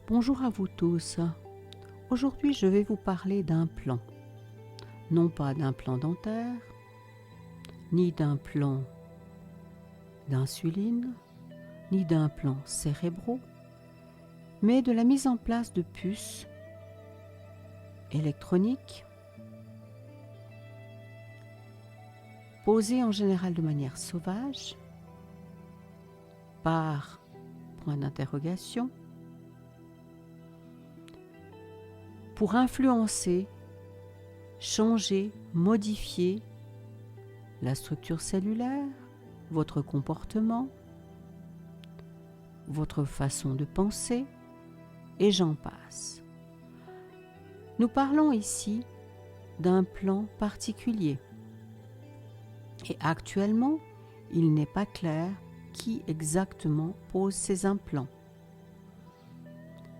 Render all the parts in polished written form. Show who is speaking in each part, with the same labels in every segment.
Speaker 1: Bonjour à vous tous. Aujourd'hui, je vais vous parler d'implants. Non pas d'implant dentaire, ni d'implant d'insuline, ni d'implants cérébraux, mais de la mise en place de puces électroniques posées en général de manière sauvage, par point d'interrogation, pour influencer, changer, modifier la structure cellulaire, votre comportement, votre façon de penser, et j'en passe. Nous parlons ici d'un plan particulier. Et actuellement, il n'est pas clair qui exactement pose ces implants.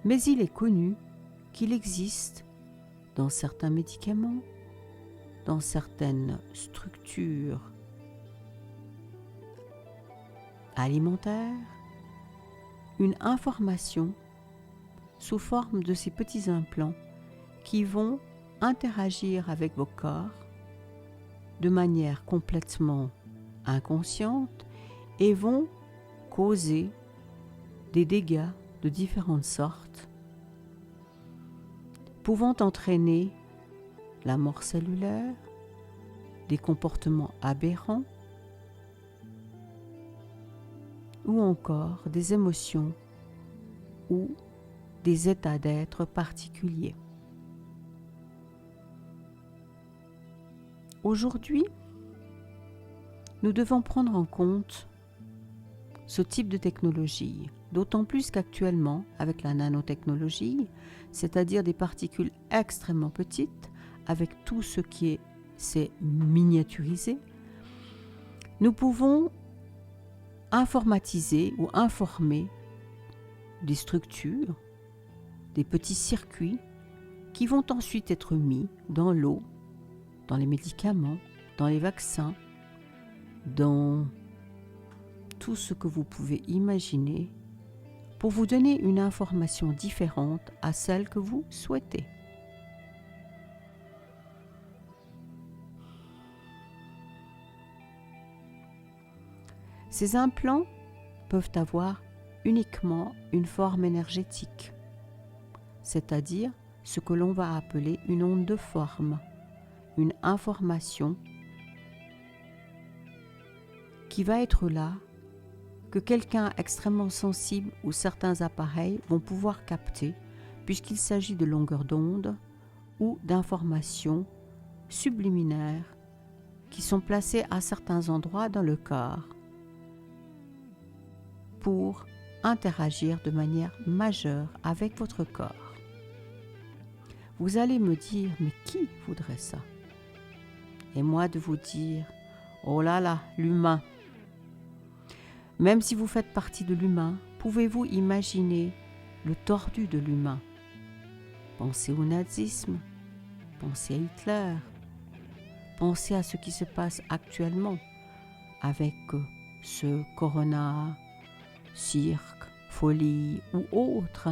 Speaker 1: Mais il est connu qu'il existe dans certains médicaments, dans certaines structures alimentaires, une information sous forme de ces petits implants qui vont interagir avec vos corps de manière complètement inconsciente et vont causer des dégâts de différentes sortes, pouvant entraîner la mort cellulaire, des comportements aberrants ou encore des émotions ou des états d'être particuliers. Aujourd'hui, nous devons prendre en compte ce type de technologie, d'autant plus qu'actuellement, avec la nanotechnologie, c'est-à-dire des particules extrêmement petites, avec tout ce qui s'est miniaturisé, nous pouvons informatiser ou informer des structures, des petits circuits qui vont ensuite être mis dans l'eau, dans les médicaments, dans les vaccins, dans tout ce que vous pouvez imaginer pour vous donner une information différente à celle que vous souhaitez. Ces implants peuvent avoir uniquement une forme énergétique, c'est-à-dire ce que l'on va appeler une onde de forme, une information qui va être là, que quelqu'un extrêmement sensible ou certains appareils vont pouvoir capter, puisqu'il s'agit de longueurs d'onde ou d'informations subliminaires qui sont placées à certains endroits dans le corps pour interagir de manière majeure avec votre corps. Vous allez me dire, mais qui voudrait ça? Et moi de vous dire, oh là là, l'humain. Même si vous faites partie de l'humain, pouvez-vous imaginer le tordu de l'humain? Pensez au nazisme, pensez à Hitler, pensez à ce qui se passe actuellement avec ce corona, cirque, folie ou autre,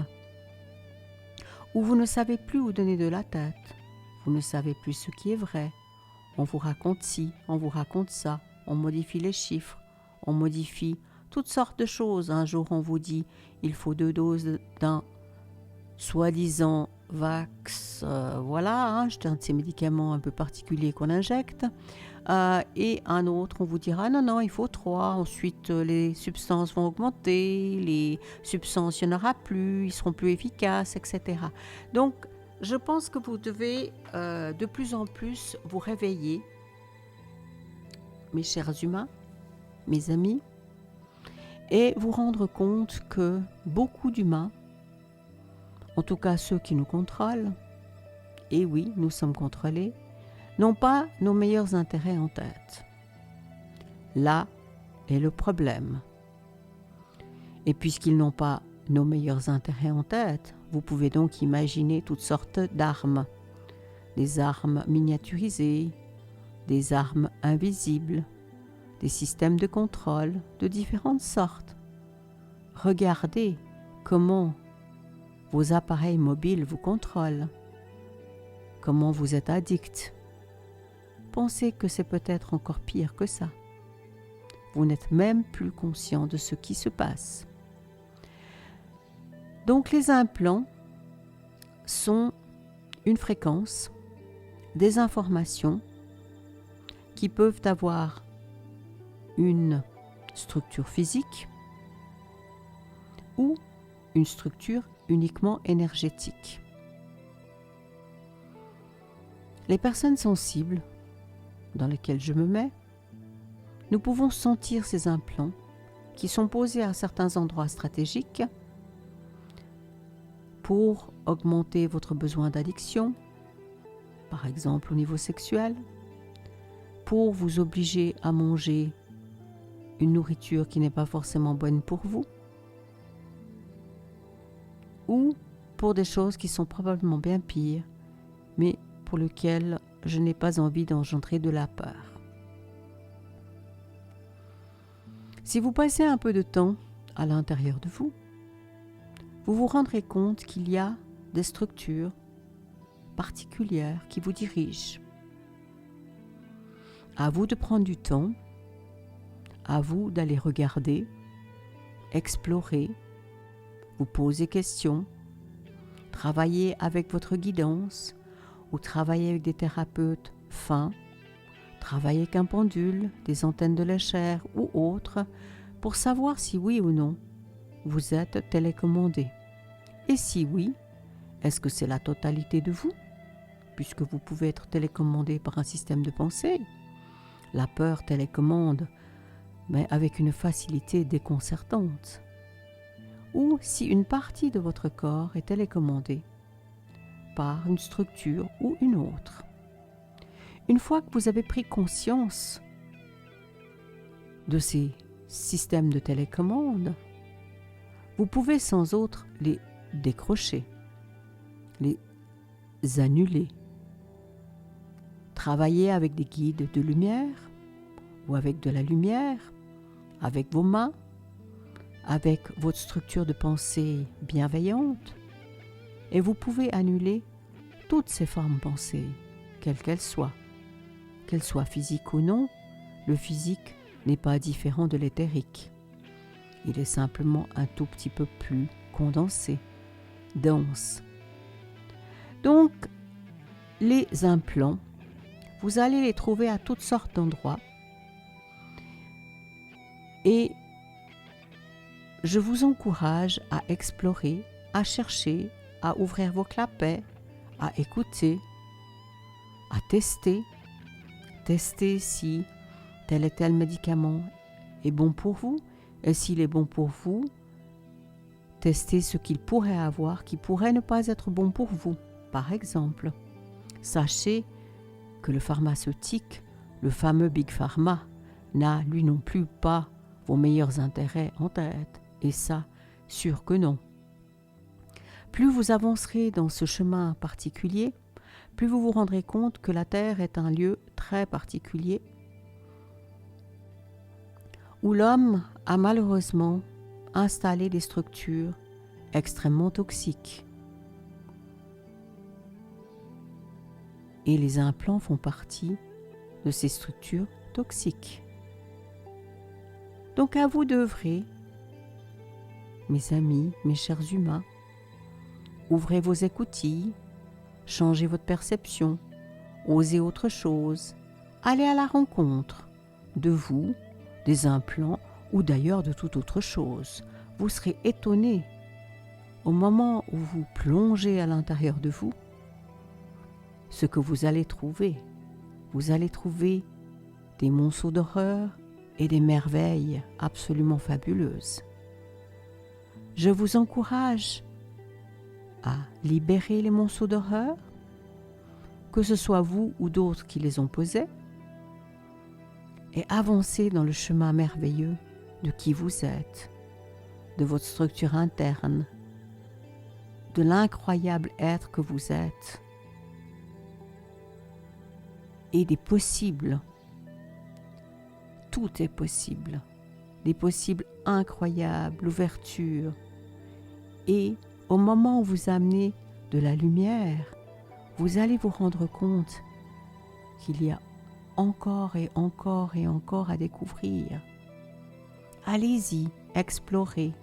Speaker 1: où vous ne savez plus où donner de la tête, vous ne savez plus ce qui est vrai. On vous raconte ci, on vous raconte ça, on modifie les chiffres, on modifie toutes sortes de choses. Un jour, on vous dit il faut 2 doses d'un soi-disant vax, voilà, c'est un de ces médicaments un peu particuliers qu'on injecte. Et un autre, on vous dira non, il faut 3. Ensuite, les substances vont augmenter, les substances, il n'y en aura plus, ils seront plus efficaces, etc. Donc, je pense que vous devez de plus en plus vous réveiller, mes chers humains, mes amis, et vous rendre compte que beaucoup d'humains, en tout cas ceux qui nous contrôlent, et oui, nous sommes contrôlés, n'ont pas nos meilleurs intérêts en tête. Là est le problème. Et puisqu'ils n'ont pas nos meilleurs intérêts en tête, vous pouvez donc imaginer toutes sortes d'armes. Des armes miniaturisées, des armes invisibles, des systèmes de contrôle de différentes sortes. Regardez comment vos appareils mobiles vous contrôlent, comment vous êtes addict. Pensez que c'est peut-être encore pire que ça. Vous n'êtes même plus conscient de ce qui se passe. Donc les implants sont une fréquence, des informations qui peuvent avoir une structure physique ou une structure uniquement énergétique. Les personnes sensibles, dans lesquelles je me mets, nous pouvons sentir ces implants qui sont posés à certains endroits stratégiques pour augmenter votre besoin d'addiction, par exemple au niveau sexuel, pour vous obliger à manger une nourriture qui n'est pas forcément bonne pour vous, ou pour des choses qui sont probablement bien pires, mais pour lesquelles je n'ai pas envie d'engendrer de la peur. Si vous passez un peu de temps à l'intérieur de vous, vous vous rendrez compte qu'il y a des structures particulières qui vous dirigent. À vous de prendre du temps, à vous d'aller regarder, explorer, vous poser questions, travailler avec votre guidance ou travailler avec des thérapeutes fins, travailler avec un pendule, des antennes de la chair ou autres pour savoir si oui ou non vous êtes télécommandé. Et si oui, est-ce que c'est la totalité de vous, puisque vous pouvez être télécommandé par un système de pensée? La peur télécommande, mais avec une facilité déconcertante. Ou si une partie de votre corps est télécommandée par une structure ou une autre. Une fois que vous avez pris conscience de ces systèmes de télécommande, vous pouvez sans autre les décrocher, les annuler, travailler avec des guides de lumière ou avec de la lumière, avec vos mains, avec votre structure de pensée bienveillante, et vous pouvez annuler toutes ces formes pensées, quelles qu'elles soient physiques ou non. Le physique n'est pas différent de l'éthérique. Il est simplement un tout petit peu plus condensé, dense. Donc, les implants, vous allez les trouver à toutes sortes d'endroits. Et je vous encourage à explorer, à chercher, à ouvrir vos clapets, à écouter, à tester si tel et tel médicament est bon pour vous, et s'il est bon pour vous, testez ce qu'il pourrait avoir qui pourrait ne pas être bon pour vous. Par exemple, sachez que le pharmaceutique, le fameux Big Pharma, n'a lui non plus pas vos meilleurs intérêts en tête, et ça, sûr que non. Plus vous avancerez dans ce chemin particulier, plus vous vous rendrez compte que la Terre est un lieu très particulier où l'homme a malheureusement installé des structures extrêmement toxiques. Et les implants font partie de ces structures toxiques. Donc à vous d'œuvrer, mes amis, mes chers humains, ouvrez vos écoutilles, changez votre perception, osez autre chose, allez à la rencontre de vous, des implants ou d'ailleurs de toute autre chose. Vous serez étonnés au moment où vous plongez à l'intérieur de vous, ce que vous allez trouver. Vous allez trouver des monceaux d'horreur et des merveilles absolument fabuleuses. Je vous encourage à libérer les monceaux d'horreur, que ce soit vous ou d'autres qui les ont posés, et avancer dans le chemin merveilleux de qui vous êtes, de votre structure interne, de l'incroyable être que vous êtes, et des possibles. Tout est possible. Des possibles incroyables, l'ouverture, et Au moment où vous amenez de la lumière, vous allez vous rendre compte qu'il y a encore et encore et encore à découvrir. Allez-y, explorez.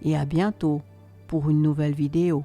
Speaker 1: Et à bientôt pour une nouvelle vidéo.